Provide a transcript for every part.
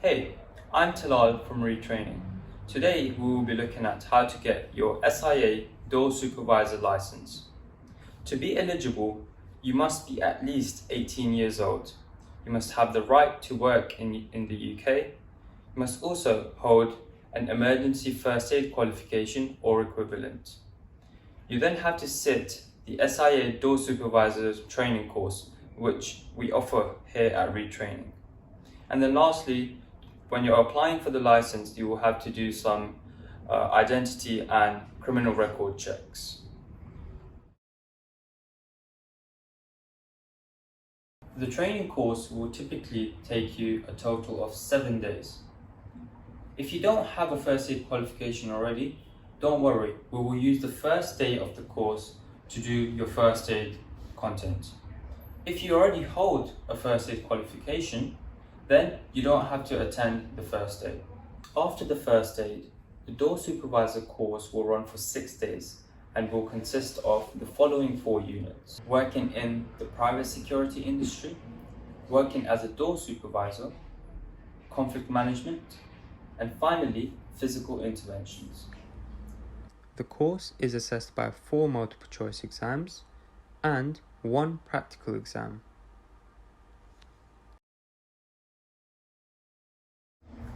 Hey, I'm Talal from Retraining. Today we will be looking at how to get your SIA Door Supervisor license. To be eligible, you must be at least 18 years old. You must have the right to work in the UK. You must also hold an emergency first aid qualification or equivalent. You then have to sit the SIA Door Supervisor training course, which we offer here at Retraining. And then lastly, when you're applying for the license, you will have to do some identity and criminal record checks. The training course will typically take you a total of 7 days. If you don't have a first aid qualification already, don't worry, we will use the first day of the course to do your first aid content. If you already hold a first aid qualification, then you don't have to attend the first aid. After the first aid, the Door Supervisor course will run for 6 days and will consist of the following 4 units: working in the private security industry, working as a door supervisor, conflict management, and finally, physical interventions. The course is assessed by 4 multiple choice exams and 1 practical exam.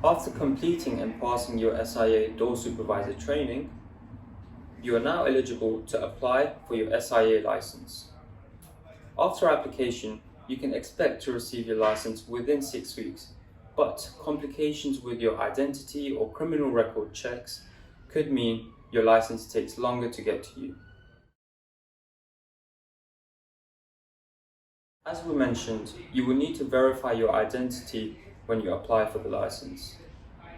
After completing and passing your SIA Door Supervisor training, you are now eligible to apply for your SIA license. After application, you can expect to receive your license within 6 weeks, but complications with your identity or criminal record checks could mean your license takes longer to get to you. As we mentioned, you will need to verify your identity when you apply for the license.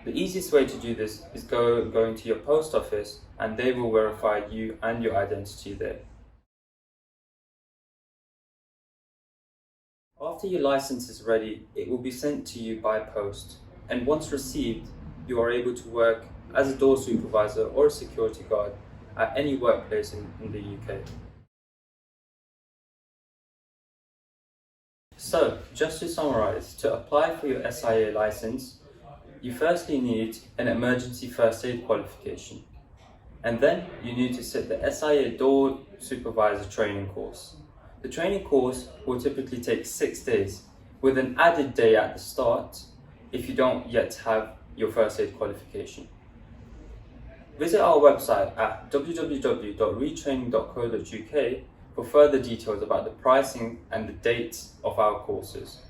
The easiest way to do this is going to your post office, and they will verify you and your identity there. After your license is ready, it will be sent to you by post, and once received, you are able to work as a door supervisor or a security guard at any workplace in the UK. So, just to summarize, to apply for your SIA license, you firstly need an emergency first aid qualification, and then you need to sit the SIA Door Supervisor training course. The training course will typically take 6 days, with an added day at the start if you don't yet have your first aid qualification. Visit our website at www.retraining.co.uk for further details about the pricing and the dates of our courses.